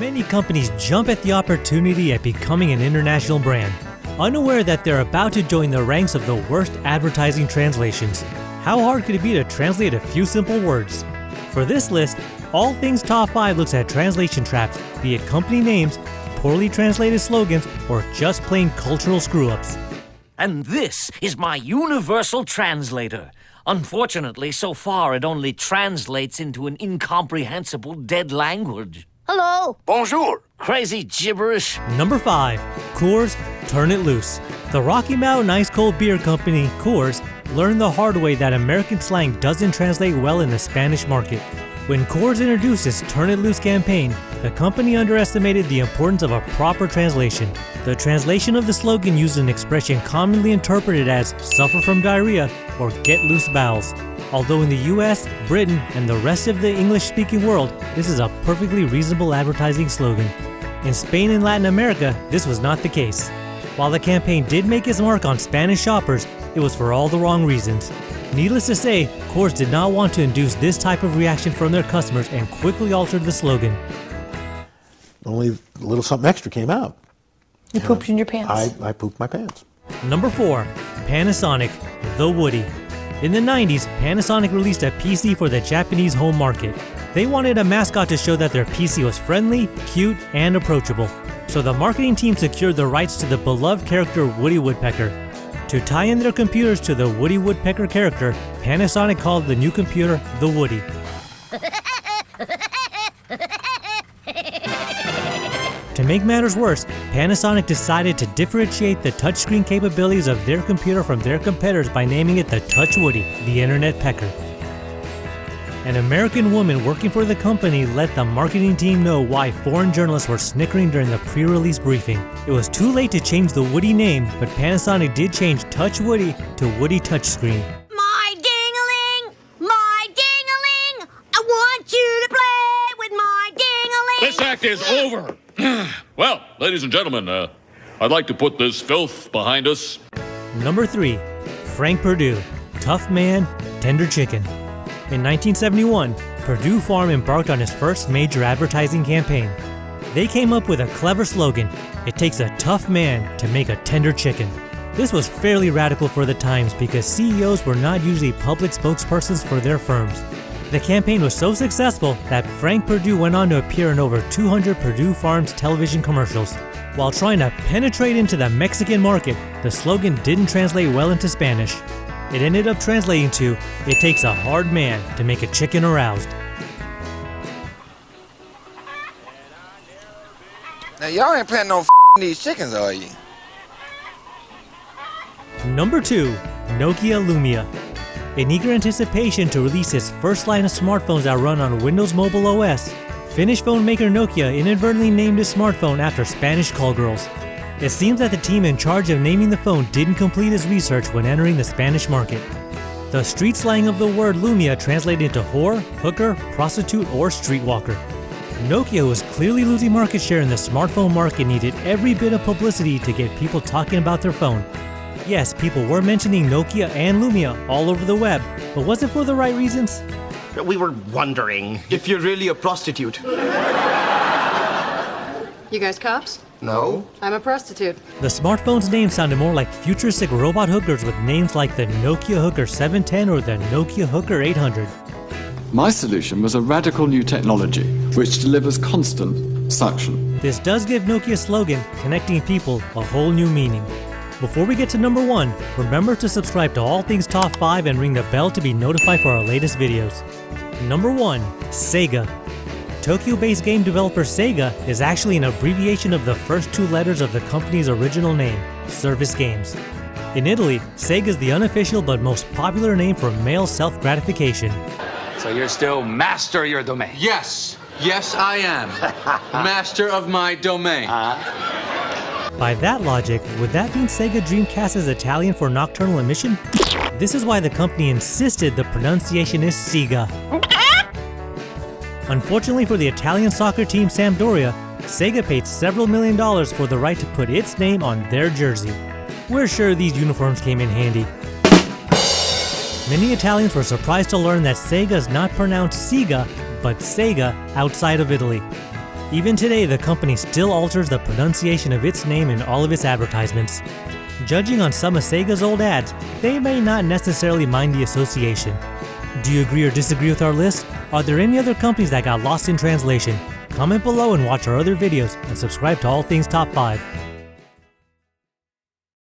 Many companies jump at the opportunity at becoming an international brand, unaware that they're about to join the ranks of the worst advertising translations. How hard could it be to translate a few simple words? For this list, All Things Top 5 looks at translation traps, be it company names, poorly translated slogans, or just plain cultural screw-ups. And this is my universal translator. Unfortunately, so far it only translates into an incomprehensible dead language. Hello. Bonjour. Crazy gibberish. Number 5. Coors, Turn It Loose. The Rocky Mountain Ice Cold Beer Company, Coors, learned the hard way that American slang doesn't translate well in the Spanish market. When Coors introduced its Turn It Loose campaign, the company underestimated the importance of a proper translation. The translation of the slogan used an expression commonly interpreted as suffer from diarrhea or get loose bowels. Although in the US, Britain, and the rest of the English-speaking world, this is a perfectly reasonable advertising slogan. In Spain and Latin America, this was not the case. While the campaign did make its mark on Spanish shoppers, it was for all the wrong reasons. Needless to say, Coors did not want to induce this type of reaction from their customers and quickly altered the slogan. Only a little something extra came out. You pooped in your pants. I pooped my pants. Number 4. Panasonic The Woody. In the 90s, Panasonic released a PC for the Japanese home market. They wanted a mascot to show that their PC was friendly, cute, and approachable. So the marketing team secured the rights to the beloved character Woody Woodpecker. To tie in their computers to the Woody Woodpecker character, Panasonic called the new computer the Woody. To make matters worse, Panasonic decided to differentiate the touchscreen capabilities of their computer from their competitors by naming it the Touch Woody, the Internet Pecker. An American woman working for the company let the marketing team know why foreign journalists were snickering during the pre-release briefing. It was too late to change the Woody name, but Panasonic did change Touch Woody to Woody Touchscreen. My ding-a-ling! My ding-a-ling! I want you to play with my ding-a-ling! This act is over! Well, ladies and gentlemen, I'd like to put this filth behind us. Number 3. Frank Perdue, Tough Man, Tender Chicken. In 1971, Perdue Farm embarked on his first major advertising campaign. They came up with a clever slogan, "It takes a tough man to make a tender chicken." This was fairly radical for the times because CEOs were not usually public spokespersons for their firms. The campaign was so successful that Frank Perdue went on to appear in over 200 Perdue Farms television commercials. While trying to penetrate into the Mexican market, the slogan didn't translate well into Spanish. It ended up translating to, "It takes a hard man to make a chicken aroused." Now y'all ain't planning on these chickens, are you? Number 2. Nokia Lumia. In eager anticipation to release its first line of smartphones that run on Windows Mobile OS, Finnish phone maker Nokia inadvertently named its smartphone after Spanish call girls. It seems that the team in charge of naming the phone didn't complete its research when entering the Spanish market. The street slang of the word Lumia translated into whore, hooker, prostitute, or streetwalker. Nokia was clearly losing market share in the smartphone market and needed every bit of publicity to get people talking about their phone. Yes, people were mentioning Nokia and Lumia all over the web, but was it for the right reasons? We were wondering if you're really a prostitute. You guys cops? No. I'm a prostitute. The smartphone's name sounded more like futuristic robot hookers with names like the Nokia Hooker 710 or the Nokia Hooker 800. My solution was a radical new technology which delivers constant suction. This does give Nokia's slogan, connecting people, a whole new meaning. Before we get to number 1, remember to subscribe to All Things Top 5 and ring the bell to be notified for our latest videos. Number 1. SEGA. Tokyo-based game developer SEGA is actually an abbreviation of the first 2 letters of the company's original name, Service Games. In Italy, SEGA is the unofficial but most popular name for male self-gratification. So you're still master of your domain? Yes. Yes, I am. Master of my domain. By that logic, would that mean Sega Dreamcast is Italian for nocturnal emission? This is why the company insisted the pronunciation is SEGA. Unfortunately for the Italian soccer team Sampdoria, Sega paid several $1 million for the right to put its name on their jersey. We're sure these uniforms came in handy. Many Italians were surprised to learn that Sega is not pronounced Sega, but Sega outside of Italy. Even today, the company still alters the pronunciation of its name in all of its advertisements. Judging on some of SEGA's old ads, they may not necessarily mind the association. Do you agree or disagree with our list? Are there any other companies that got lost in translation? Comment below and watch our other videos, and subscribe to All Things Top 5.